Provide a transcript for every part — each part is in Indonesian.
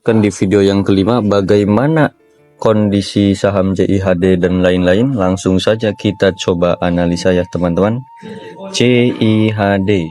lanjutkan di video yang kelima, bagaimana kondisi saham CIHD dan lain-lain. Langsung saja kita coba analisa ya teman-teman. CIHD,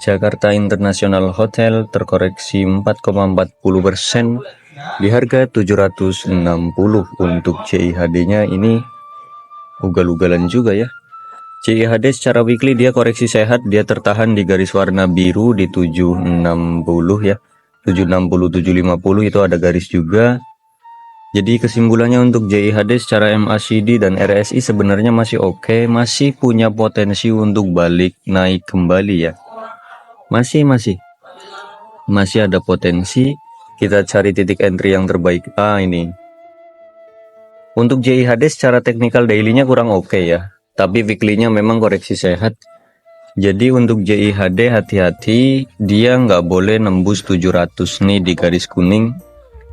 Jakarta International Hotel, terkoreksi 4,40% di harga 760. Untuk CIHD-nya ini ugal-ugalan juga ya. CIHD secara weekly dia koreksi sehat, dia tertahan di garis warna biru di 760 ya. 760 750 itu ada garis juga. Jadi kesimpulannya untuk CIHD secara MACD dan RSI sebenarnya masih oke, masih punya potensi untuk balik naik kembali ya. Masih ada potensi. Kita cari titik entry yang terbaik. Ini. Untuk CIHD secara teknikal daily-nya kurang oke ya. Tapi weekly-nya memang koreksi sehat. Jadi untuk CIHD hati-hati, dia nggak boleh nembus 700 nih di garis kuning.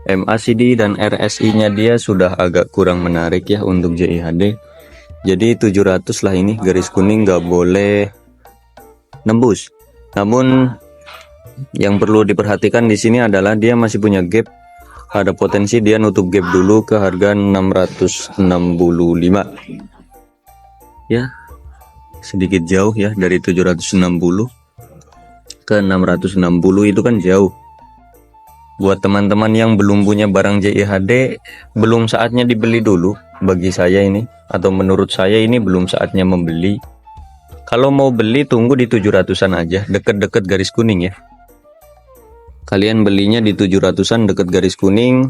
MACD dan RSI-nya dia sudah agak kurang menarik ya untuk CIHD. Jadi 700 lah ini garis kuning nggak boleh nembus. Namun yang perlu diperhatikan di sini adalah dia masih punya gap. Ada potensi dia nutup gap dulu ke harga 665. Ya, sedikit jauh ya dari 760 ke 660 itu kan jauh. Buat teman-teman yang belum punya barang CIHD, belum saatnya dibeli dulu bagi saya ini, atau menurut saya ini belum saatnya membeli. Kalau mau beli tunggu di 700-an aja, deket-deket garis kuning ya. Kalian belinya di 700-an deket garis kuning.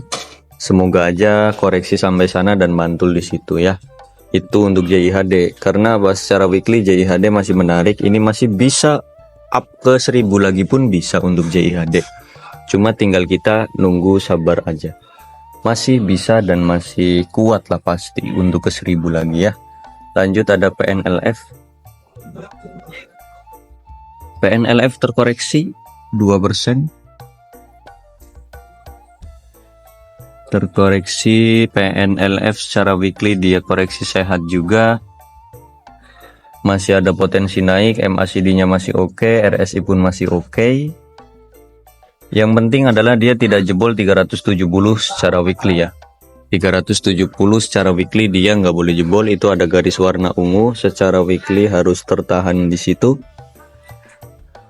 Semoga aja koreksi sampai sana dan mantul di situ ya. Itu untuk CIHD. Karena secara weekly CIHD masih menarik. Ini masih bisa up ke 1000 lagi pun bisa untuk CIHD. Cuma tinggal kita nunggu sabar aja. Masih bisa dan masih kuat lah pasti untuk ke 1000 lagi ya. Lanjut ada PNLF. PNLF terkoreksi 2%. Terkoreksi PNLF secara weekly dia koreksi sehat juga. Masih ada potensi naik, MACD-nya masih oke, RSI pun masih oke. Yang penting adalah dia tidak jebol 370 secara weekly ya. 370 secara weekly dia nggak boleh jebol, itu ada garis warna ungu, secara weekly harus tertahan di situ.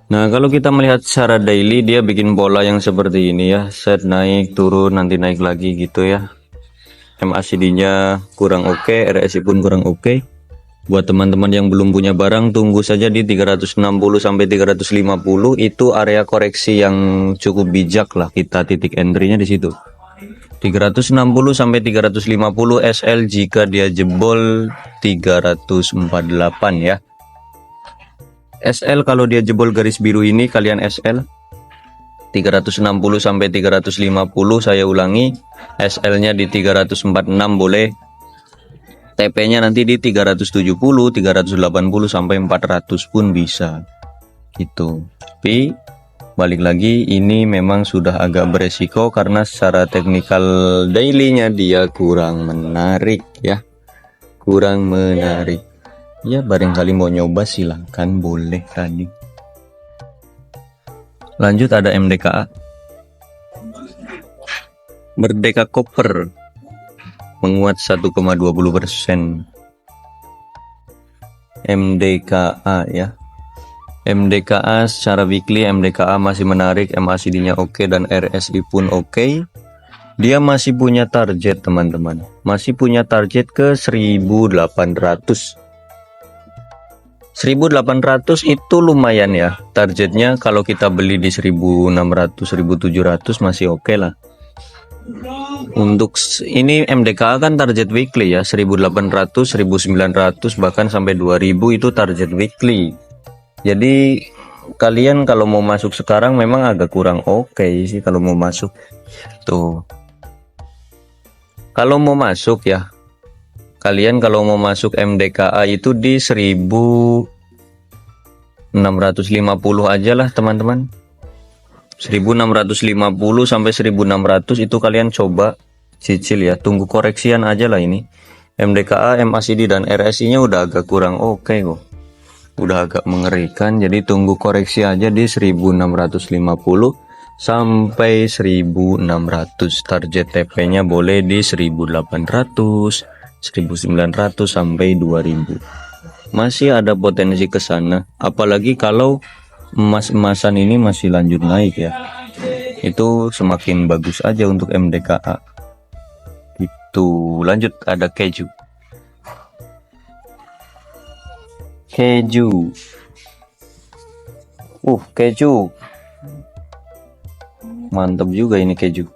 Nah, kalau kita melihat secara daily dia bikin pola yang seperti ini ya, set naik turun nanti naik lagi gitu ya. MACD-nya kurang oke, RSI pun kurang oke. Buat teman-teman yang belum punya barang, tunggu saja di 360 sampai 350, itu area koreksi yang cukup bijak lah, kita titik entry-nya di situ. 360 sampai 350 SL jika dia jebol 348 ya. SL kalau dia jebol garis biru ini, kalian SL 360 sampai 350, saya ulangi, SL-nya di 346 boleh. TP-nya nanti di 370, 380 sampai 400 pun bisa. Gitu. Tapi balik lagi ini memang sudah agak beresiko karena secara teknikal daily-nya dia kurang menarik ya. Kurang menarik. Ya barangkali mau nyoba silahkan, boleh tadi. Lanjut ada MDKA. Merdeka Copper menguat 1,20%. MDKA ya. MDKA secara weekly MDKA masih menarik, MACD-nya oke dan RSI pun oke. Dia masih punya target teman-teman. Masih punya target ke 1800. 1800 itu lumayan ya targetnya. Kalau kita beli di 1600 1700 masih oke lah. Untuk ini MDKA kan target weekly ya, 1800 1900 bahkan sampai 2000 itu target weekly. Jadi kalian kalau mau masuk sekarang memang agak kurang oke sih kalau mau masuk tuh. Kalau mau masuk ya, kalian kalau mau masuk MDKA itu di 1650 aja lah teman-teman. 1650 sampai 1600 itu kalian coba cicil ya, tunggu koreksian aja lah ini. MDKA, MACD dan RSI nya udah agak kurang oke kok. Udah agak mengerikan, jadi tunggu koreksi aja di 1650 sampai 1600. Target TP-nya boleh di 1800, 1900 sampai 2000. Masih ada potensi ke sana, apalagi kalau emas-emasan ini masih lanjut naik ya. Itu semakin bagus aja untuk MDKA. Itu lanjut ada keju. Keju. Keju. Mantap juga ini keju.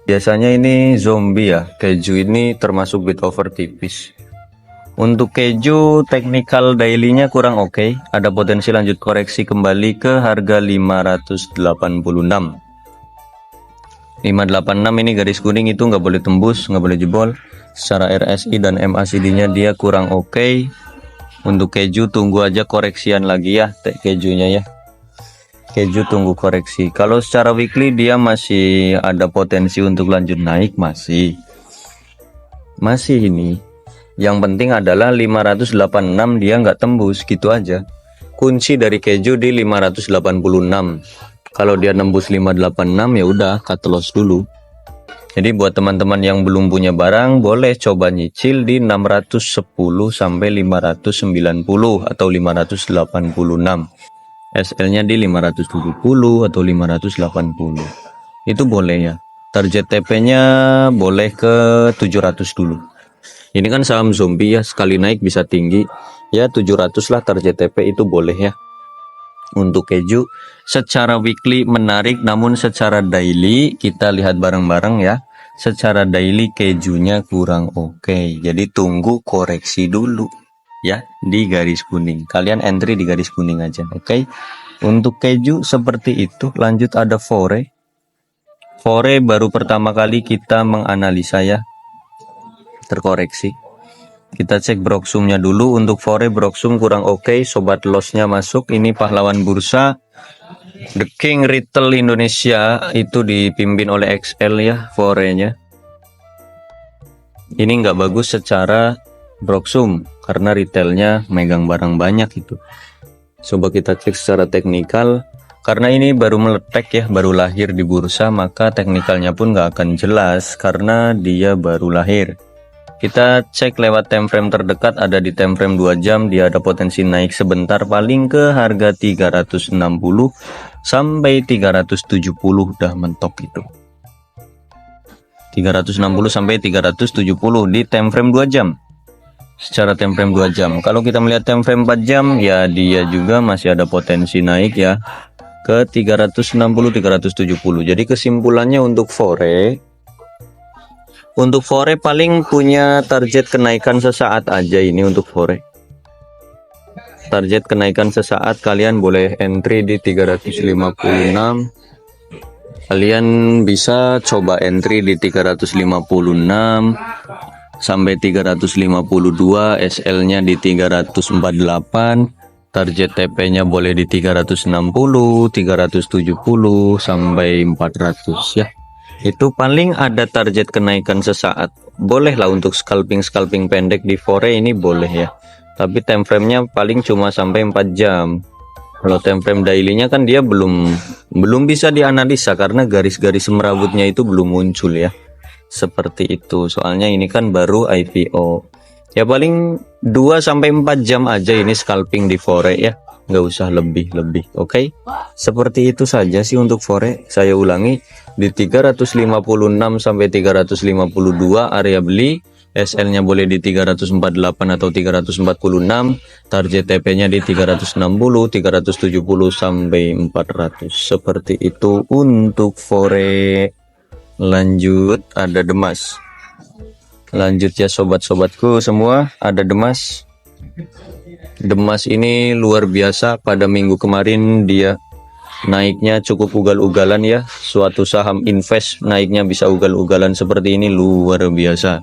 Biasanya ini zombie ya. Keju ini termasuk bit over tipis. Untuk keju technical daily-nya kurang oke. Ada potensi lanjut koreksi kembali ke harga 586. 586 ini garis kuning itu nggak boleh tembus, nggak boleh jebol. Secara RSI dan MACD-nya dia kurang oke. Untuk keju tunggu aja koreksian lagi ya, kejunya ya. Keju tunggu koreksi. Kalau secara weekly dia masih ada potensi untuk lanjut naik, masih ini. Yang penting adalah 586 dia nggak tembus gitu aja. Kunci dari keju di 586. Kalau dia nembus 586 ya udah cut loss dulu. Jadi buat teman-teman yang belum punya barang boleh coba nyicil di 610 sampai 590 atau 586. SL-nya di 570 atau 580. Itu boleh ya. Target TP-nya boleh ke 700 dulu. Ini kan saham zombie ya, sekali naik bisa tinggi. Ya 700 lah target TP itu boleh ya. Untuk keju secara weekly menarik, namun secara daily kita lihat bareng-bareng ya. Secara daily kejunya kurang oke. Jadi tunggu koreksi dulu ya di garis kuning. Kalian entry di garis kuning aja, oke? Untuk keju seperti itu. Lanjut ada Fore. Fore baru pertama kali kita menganalisa ya, terkoreksi. Kita cek broksumnya dulu. Untuk Fore broksum kurang oke, sobat lossnya masuk. Ini pahlawan bursa The King Retail Indonesia, itu dipimpin oleh XL ya Fore-nya. Ini nggak bagus secara broksum karena retailnya megang barang banyak itu. Coba kita cek secara teknikal. Karena ini baru meletek ya, baru lahir di bursa, maka teknikalnya pun nggak akan jelas karena dia baru lahir. Kita cek lewat time frame terdekat, ada di time frame 2 jam, dia ada potensi naik sebentar paling ke harga 360 sampai 370 udah mentok itu. 360 sampai 370 di time frame 2 jam. Secara time frame 2 jam. Kalau kita melihat time frame 4 jam ya dia juga masih ada potensi naik ya ke 360 370. Jadi kesimpulannya untuk Fore paling punya target kenaikan sesaat aja ini untuk Fore. Target kenaikan sesaat kalian boleh entry di 356. Kalian bisa coba entry di 356 sampai 352, SL-nya di 348, target TP-nya boleh di 360, 370 sampai 400 ya. Itu paling ada target kenaikan sesaat. Boleh lah untuk scalping pendek di Fore ini boleh ya. Tapi time frame-nya paling cuma sampai 4 jam. Kalau time frame daily-nya kan dia belum bisa dianalisa karena garis-garis semerawutnya itu belum muncul ya. Seperti itu. Soalnya ini kan baru IPO. Ya paling 2 sampai 4 jam aja ini scalping di Fore ya. Nggak usah lebih. Oke? Seperti itu saja sih untuk Fore. Saya ulangi di 356 sampai 352 area beli. SL-nya boleh di 348 atau 346, target TP-nya di 360, 370 sampai 400. Seperti itu untuk Fore. Lanjut ada Demas. Lanjut ya sobat-sobatku semua, ada Demas. Demas ini luar biasa, pada minggu kemarin dia naiknya cukup ugal-ugalan ya. Suatu saham invest naiknya bisa ugal-ugalan seperti ini, luar biasa.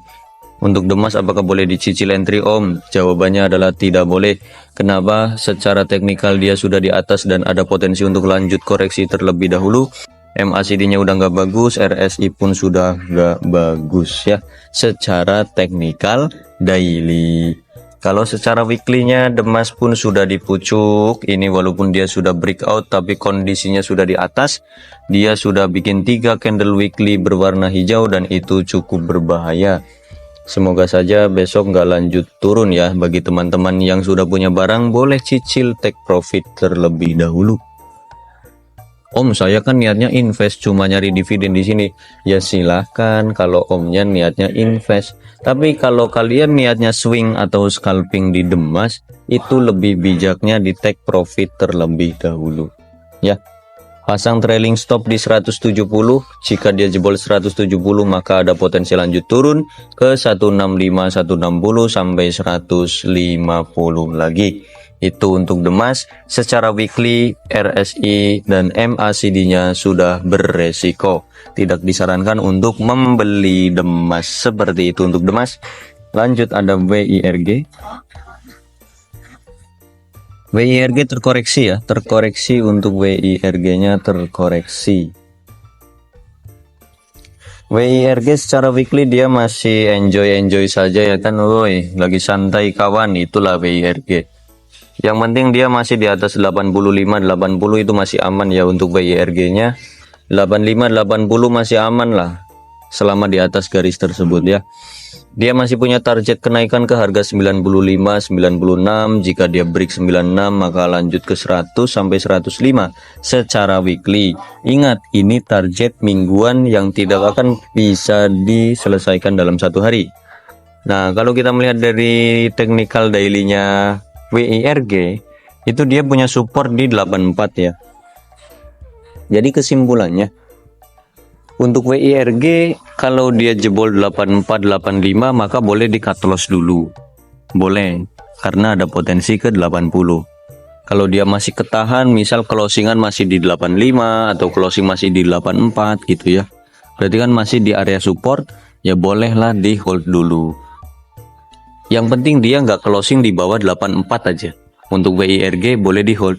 Untuk Demas apakah boleh dicicil entry Om? Jawabannya adalah tidak boleh. Kenapa? Secara teknikal dia sudah di atas dan ada potensi untuk lanjut koreksi terlebih dahulu. MACD-nya udah nggak bagus, RSI pun sudah nggak bagus ya. Secara teknikal daily. Kalau secara weekly-nya Demas pun sudah di pucuk. Ini walaupun dia sudah breakout tapi kondisinya sudah di atas. Dia sudah bikin 3 candle weekly berwarna hijau dan itu cukup berbahaya. Semoga saja besok nggak lanjut turun ya. Bagi teman-teman yang sudah punya barang boleh cicil take profit terlebih dahulu. Om, saya kan niatnya invest, cuma nyari dividen di sini. Ya silahkan kalau omnya niatnya invest. Tapi kalau kalian niatnya swing atau scalping di Demas, itu lebih bijaknya di take profit terlebih dahulu. Ya, pasang trailing stop di 170. Jika dia jebol 170 maka ada potensi lanjut turun ke 165, 160 sampai 150 lagi. Itu untuk Demas. Secara weekly RSI dan MACD-nya sudah beresiko. Tidak disarankan untuk membeli Demas. Seperti itu untuk Demas. Lanjut ada WIRG. WIRG terkoreksi ya. Terkoreksi untuk WIRG-nya terkoreksi. WIRG secara weekly dia masih enjoy saja ya kan, woi, lagi santai kawan, itulah WIRG. Yang penting dia masih di atas 85, 80 itu masih aman ya untuk WIRG-nya. 85, 80 masih aman lah selama di atas garis tersebut ya. Dia masih punya target kenaikan ke harga 95, 96. Jika dia break 96 maka lanjut ke 100 sampai 105 secara weekly. Ingat, ini target mingguan yang tidak akan bisa diselesaikan dalam satu hari. Nah, kalau kita melihat dari technical daily-nya WIRG, itu dia punya support di 84 ya. Jadi kesimpulannya, untuk WIRG kalau dia jebol 84, 85 maka boleh di cut loss dulu. Boleh, karena ada potensi ke 80. Kalau dia masih ketahan, misal closingan masih di 85 atau closing masih di 84 gitu ya. Berarti kan masih di area support, ya bolehlah di hold dulu. Yang penting dia nggak closing di bawah 84 aja. Untuk WIRG boleh di hold.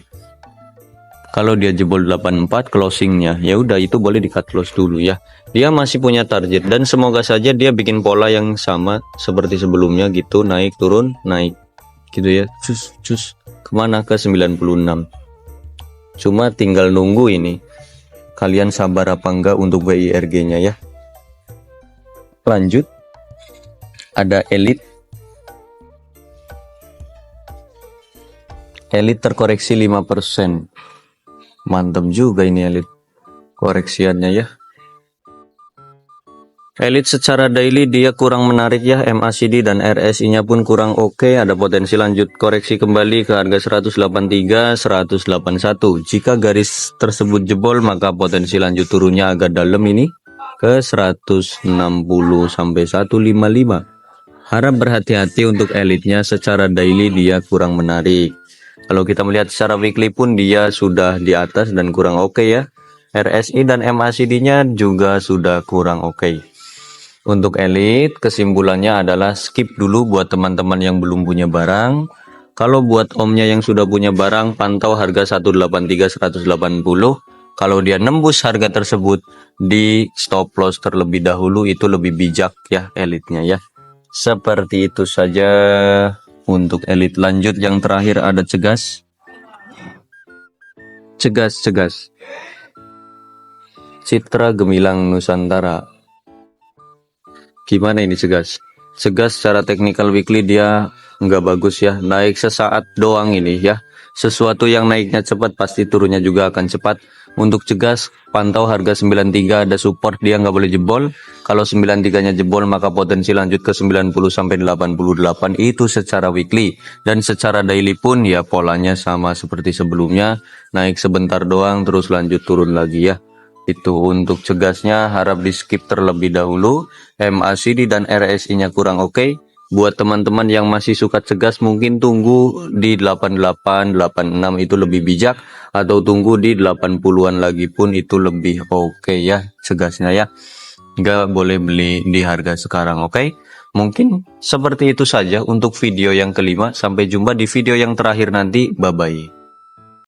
Kalau dia jebol 84 closingnya, ya udah itu boleh di cut loss dulu ya. Dia masih punya target dan semoga saja dia bikin pola yang sama seperti sebelumnya gitu, naik turun naik gitu ya. Cus kemana ke 96. Cuma tinggal nunggu ini. Kalian sabar apa enggak untuk WIRG-nya ya. Lanjut ada Elite. Elite terkoreksi 5%. Mantap juga ini Elite koreksiannya ya. Elite secara daily dia kurang menarik ya. MACD dan RSI nya pun kurang oke. Ada potensi lanjut koreksi kembali ke harga 183, 181. Jika garis tersebut jebol maka potensi lanjut turunnya agak dalam ini ke 160 sampai 155. Harap berhati-hati untuk Elite-nya, secara daily dia kurang menarik. Kalau kita melihat secara weekly pun dia sudah di atas dan kurang oke ya. RSI dan MACD-nya juga sudah kurang oke. Untuk Elite kesimpulannya adalah skip dulu buat teman-teman yang belum punya barang. Kalau buat omnya yang sudah punya barang, pantau harga 183 180. Kalau dia nembus harga tersebut, di stop loss terlebih dahulu, itu lebih bijak ya Elite-nya ya. Seperti itu saja untuk Elite. Lanjut yang terakhir ada Cegas. Citra Gemilang Nusantara. Gimana ini Cegas? Cegas secara technical weekly dia nggak bagus ya. Naik sesaat doang ini ya. Sesuatu yang naiknya cepat pasti turunnya juga akan cepat. Untuk Cegas, pantau harga 93 ada support, dia nggak boleh jebol. Kalau 93-nya jebol maka potensi lanjut ke 90 sampai 88 itu secara weekly. Dan secara daily pun ya polanya sama seperti sebelumnya, naik sebentar doang terus lanjut turun lagi ya. Itu untuk Cegasnya, harap di skip terlebih dahulu. MACD dan RSI-nya kurang oke. Buat teman-teman yang masih suka Cegas mungkin tunggu di 88, 86 itu lebih bijak, atau tunggu di 80-an lagi pun itu lebih oke ya Cegasnya ya. Nggak boleh beli di harga sekarang, oke? Mungkin seperti itu saja untuk video yang kelima. Sampai jumpa di video yang terakhir nanti. Bye-bye.